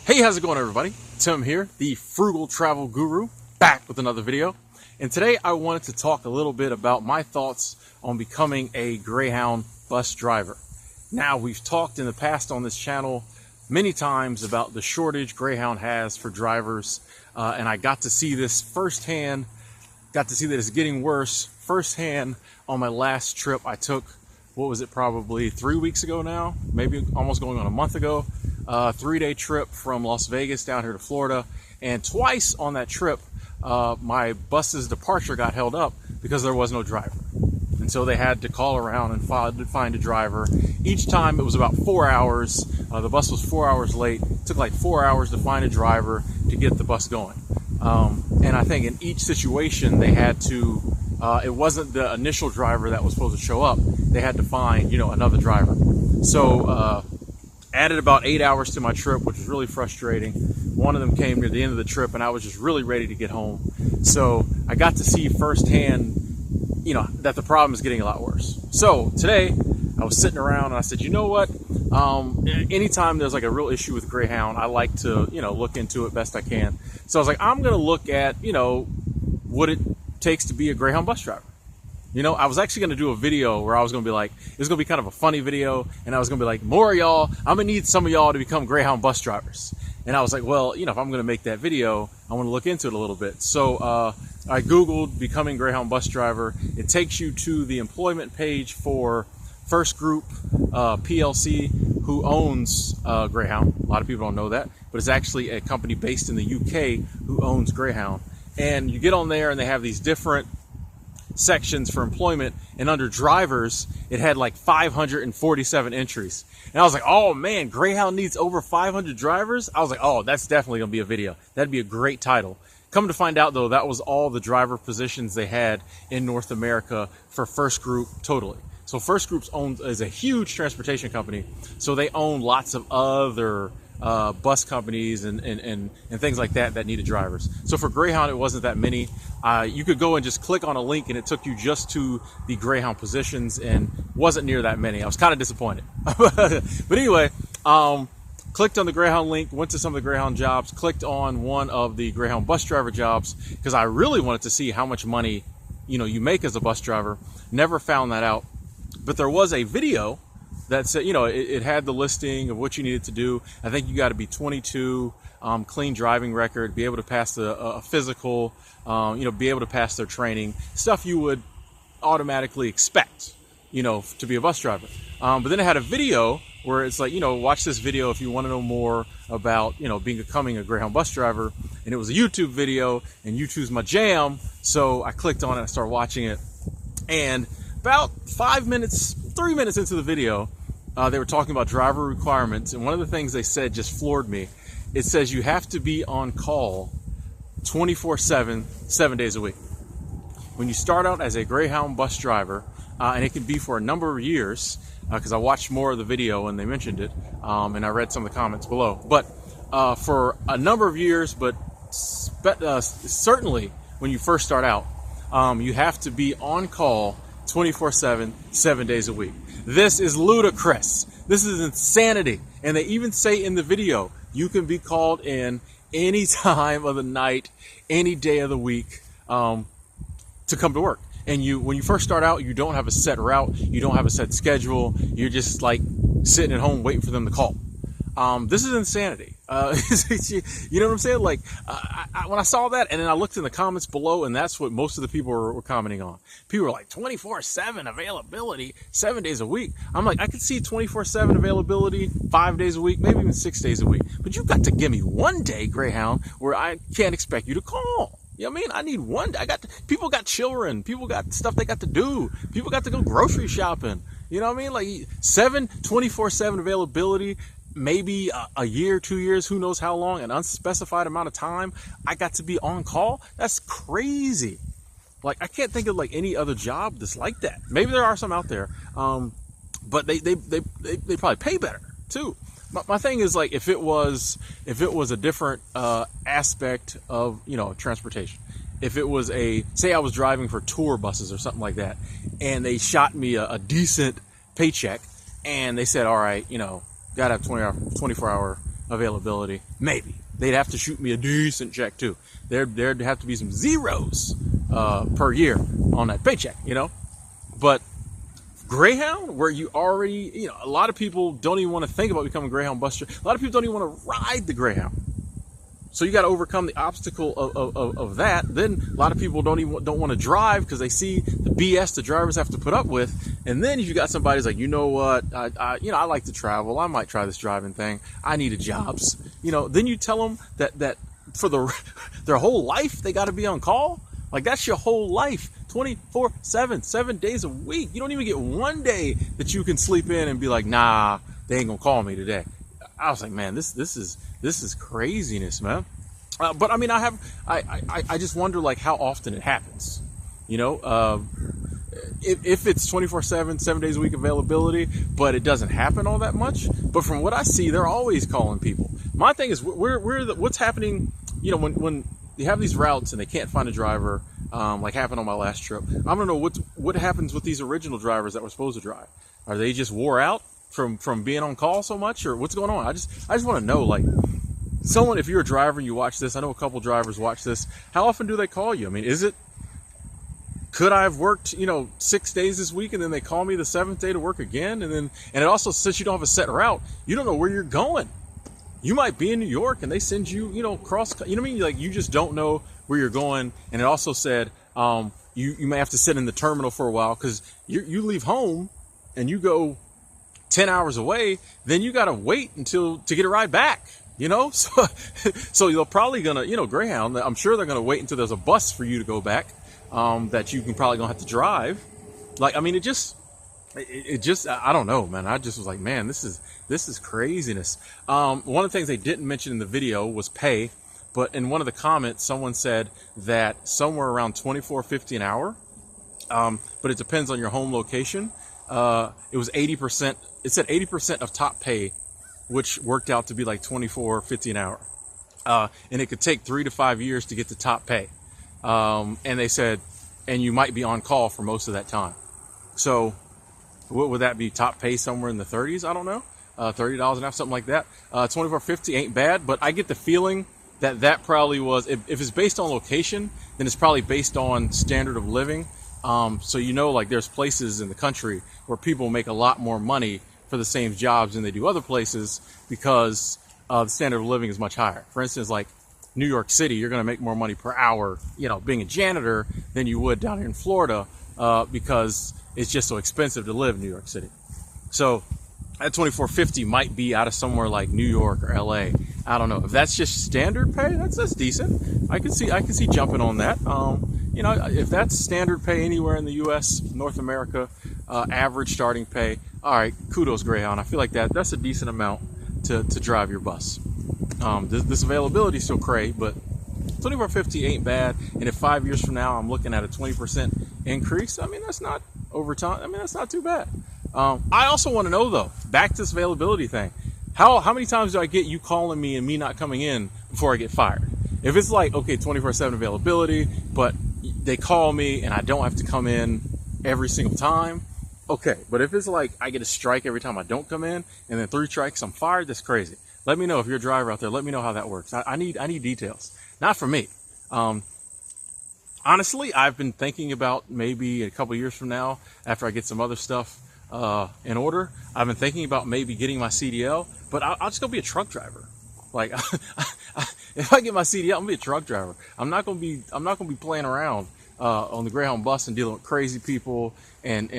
Hey, how's it going, everybody? Tim here, the frugal travel guru, back with another video. And today I wanted to talk a little bit about my thoughts on becoming a Greyhound bus driver. Now, we've talked in the past on this channel many times about the shortage Greyhound has for drivers, and I got to see this firsthand, got to see that it's getting worse firsthand on my last trip I took. What was it, probably 3 weeks ago now, maybe almost going on a month ago. 3-day trip from Las Vegas down here to Florida, and twice on that trip my bus's departure got held up because there was no driver, and so they had to call around and find a driver. Each time it was about 4 hours. The bus was 4 hours late. It took like 4 hours to find a driver to get the bus going, and I think in each situation they had to it wasn't the initial driver that was supposed to show up. They had to find, another driver. So added about 8 hours to my trip, which was really frustrating. One of them came near the end of the trip and I was just really ready to get home. So I got to see firsthand, that the problem is getting a lot worse. So today I was sitting around and I said, you know what? Anytime there's like a real issue with Greyhound, I like to, look into it best I can. So I was like, I'm going to look at, what it takes to be a Greyhound bus driver. I was actually going to do a video where I was going to be like, it was going to be kind of a funny video, and I was going to be like, more of y'all, I'm going to need some of y'all to become Greyhound bus drivers. And I was like, well, if I'm going to make that video, I want to look into it a little bit. So I Googled becoming Greyhound bus driver. It takes you to the employment page for First Group PLC, who owns Greyhound. A lot of people don't know that, but it's actually a company based in the UK who owns Greyhound. And you get on there and they have these different sections for employment, and under drivers it had like 547 entries, and I was like, oh man, Greyhound needs over 500 drivers. I was like, oh, that's definitely gonna be a video. That'd be a great title. Come to find out though, that was all the driver positions they had in North America for First Group totally. So First Group's is a huge transportation company, so they own lots of other bus companies and things like that needed drivers. So for Greyhound, it wasn't that many. You could go and just click on a link and it took you just to the Greyhound positions, and wasn't near that many. I was kind of disappointed. But anyway, clicked on the Greyhound link, went to some of the Greyhound jobs, clicked on one of the Greyhound bus driver jobs because I really wanted to see how much money you make as a bus driver. Never found that out, but there was a video that said, it had the listing of what you needed to do. I think you got to be 22, clean driving record, be able to pass a physical, be able to pass their training, stuff you would automatically expect, to be a bus driver. But then it had a video where it's like, watch this video if you want to know more about, becoming a Greyhound bus driver. And it was a YouTube video, and YouTube's my jam. So I clicked on it, I started watching it, and about 3 minutes into the video, they were talking about driver requirements, and one of the things they said just floored me. It says you have to be on call 24/7, 7 days a week. When you start out as a Greyhound bus driver, and it can be for a number of years, because I watched more of the video and they mentioned it, and I read some of the comments below. But for a number of years, but certainly when you first start out, you have to be on call 24/7, 7 days a week. This is ludicrous. This is insanity. And they even say in the video, you can be called in any time of the night, any day of the week, to come to work. And when you first start out, you don't have a set route. You don't have a set schedule. You're just like sitting at home waiting for them to call. This is insanity. You know what I'm saying? Like, when I saw that, and then I looked in the comments below, and that's what most of the people were commenting on. People were like, 24/7 availability, 7 days a week. I'm like, I could see 24/7 availability, 5 days a week, maybe even 6 days a week. But you've got to give me one day, Greyhound, where I can't expect you to call. You know what I mean? I need one day. People got children. People got stuff they got to do. People got to go grocery shopping. You know what I mean? Like 24/7 availability, maybe a year, 2 years, who knows how long, an unspecified amount of time I got to be on call. That's crazy. Like, I can't think of like any other job that's like that. Maybe there are some out there, but they probably pay better too. My thing is, like, if it was a different aspect of transportation, if it was say I was driving for tour buses or something like that, and they shot me a decent paycheck, and they said, all right, gotta have 24-hour availability, maybe. They'd have to shoot me a decent check too. There'd have to be some zeros per year on that paycheck, you know. But Greyhound, where you already, you know, a lot of people don't even want to think about becoming a Greyhound bus driver. A lot of people don't even want to ride the Greyhound. So you got to overcome the obstacle of that. Then a lot of people don't want to drive because they see the BS the drivers have to put up with. And then if you got somebody who's like, you know what, I like to travel. I might try this driving thing. I need a jobs. You know, then you tell them that for their whole life they got to be on call. Like, that's your whole life, 24/7, 7 days a week. You don't even get one day that you can sleep in and be like, nah, they ain't gonna call me today. I was like, man, this is craziness, man. But I mean, I just wonder, like, how often it happens. You know, if it's 24/7, 7 days a week availability, but it doesn't happen all that much. But from what I see, they're always calling people. My thing is, what's happening? You know, when you have these routes and they can't find a driver, like happened on my last trip. I don't know what happens with these original drivers that were supposed to drive. Are they just wore out from being on call so much, or what's going on? I just want to know, like, someone, if you're a driver and you watch this, I know a couple drivers watch this. How often do they call you? I mean, could I have worked, you know, 6 days this week and then they call me the 7th day to work again? And it also, since you don't have a set route, you don't know where you're going. You might be in New York and they send you, you know, you know what I mean? Like, you just don't know where you're going. And it also said, you may have to sit in the terminal for a while because you leave home and you go 10 hours away, then you got to wait to get a ride back, you know? So you're probably gonna, you know, Greyhound, I'm sure they're gonna wait until there's a bus for you to go back, that you can probably gonna have to drive. Like, I mean, it just, I don't know, man. I just was like, man, this is craziness. One of the things they didn't mention in the video was pay, but in one of the comments, someone said that somewhere around $24.50 an hour, but it depends on your home location. It was 80%. It said 80% of top pay, which worked out to be like $24.50 an hour. And it could take 3 to 5 years to get to top pay. And they said, and you might be on call for most of that time. So what would that be? Top pay somewhere in the 30s? I don't know. $30 an hour, something like that. $24.50 ain't bad, but I get the feeling that probably was, if it's based on location, then it's probably based on standard of living. So, you know, like, there's places in the country where people make a lot more money for the same jobs than they do other places because the standard of living is much higher. For instance, like New York City, you're going to make more money per hour, you know, being a janitor than you would down here in Florida, because it's just so expensive to live in New York City. So that $24.50 might be out of somewhere like New York or LA. I don't know. If that's just standard pay, that's decent. I can see jumping on that. You know, if that's standard pay anywhere in the U.S., North America, average starting pay, all right, kudos, Greyhound. I feel like that's a decent amount to drive your bus. This availability is still cray, but $24.50 ain't bad. And if 5 years from now I'm looking at a 20% increase, I mean, that's not overtime. I mean, that's not too bad. I also want to know, though, back to this availability thing. How many times do I get you calling me and me not coming in before I get fired? If it's like, okay, 24/7 availability, but they call me and I don't have to come in every single time, okay. But if it's like I get a strike every time I don't come in, and then 3 strikes, I'm fired, that's crazy. Let me know if you're a driver out there. Let me know how that works. I need details. Not for me. Honestly, I've been thinking about maybe a couple years from now, after I get some other stuff in order, I've been thinking about maybe getting my CDL, but I'll just go be a truck driver. Like, if I get my CDL, I'm gonna be a truck driver. I'm not gonna be playing around on the Greyhound bus and dealing with crazy people and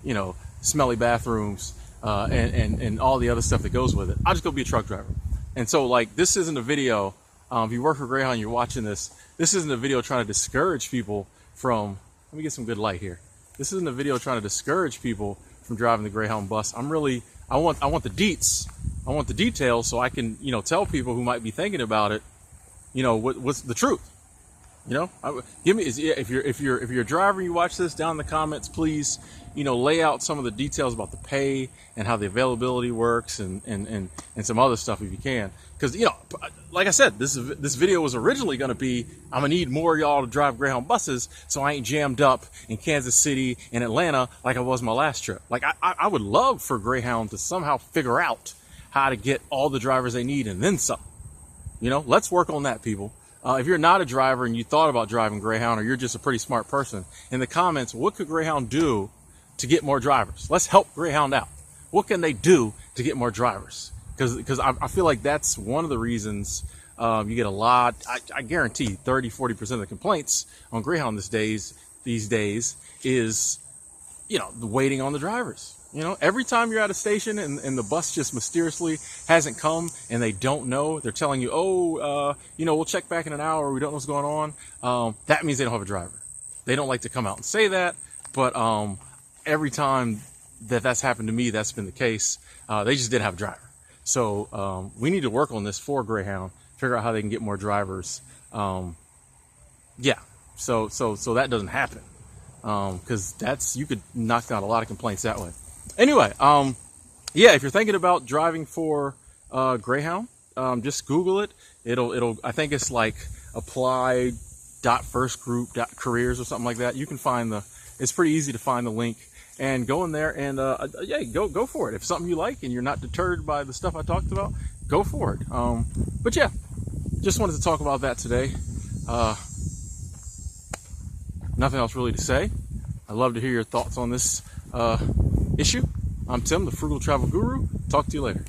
you know, smelly bathrooms and all the other stuff that goes with it. I'll just go be a truck driver. And so, like, this isn't a video. If you work for Greyhound, you're watching this. This isn't a video trying to discourage people from. Let me get some good light here. This isn't a video trying to discourage people from driving the Greyhound bus. I want the deets. I want the details so I can, you know, tell people who might be thinking about it, you know, what's the truth. You know, if you're a driver and you watch this, down in the comments, please, you know, lay out some of the details about the pay and how the availability works and some other stuff if you can. Because, you know, like I said, this video was originally going to be, I'm going to need more of y'all to drive Greyhound buses so I ain't jammed up in Kansas City and Atlanta like I was my last trip. Like, I would love for Greyhound to somehow figure out how to get all the drivers they need and then some. You know, let's work on that, people. If you're not a driver and you thought about driving Greyhound, or you're just a pretty smart person, in the comments, what could Greyhound do to get more drivers? Let's help Greyhound out. What can they do to get more drivers? Because I feel like that's one of the reasons you get a lot, I guarantee 30-40% of the complaints on Greyhound these days is, you know, the waiting on the drivers. You know, every time you're at a station and the bus just mysteriously hasn't come and they don't know, they're telling you, oh, you know, we'll check back in an hour, we don't know what's going on. That means they don't have a driver. They don't like to come out and say that, but every time that's happened to me, that's been the case. They just didn't have a driver. So we need to work on this for Greyhound, figure out how they can get more drivers. Yeah, so that doesn't happen, because you could knock down a lot of complaints that way. Anyway, yeah, if you're thinking about driving for Greyhound, just Google it. It'll I think it's like apply.firstgroup.careers or something like that. You can find it's pretty easy to find the link and go in there and yeah, go for it. If it's something you like and you're not deterred by the stuff I talked about, go for it. But yeah, just wanted to talk about that today. Nothing else really to say. I'd love to hear your thoughts on this issue. I'm Tim, the Frugal Travel Guru. Talk to you later.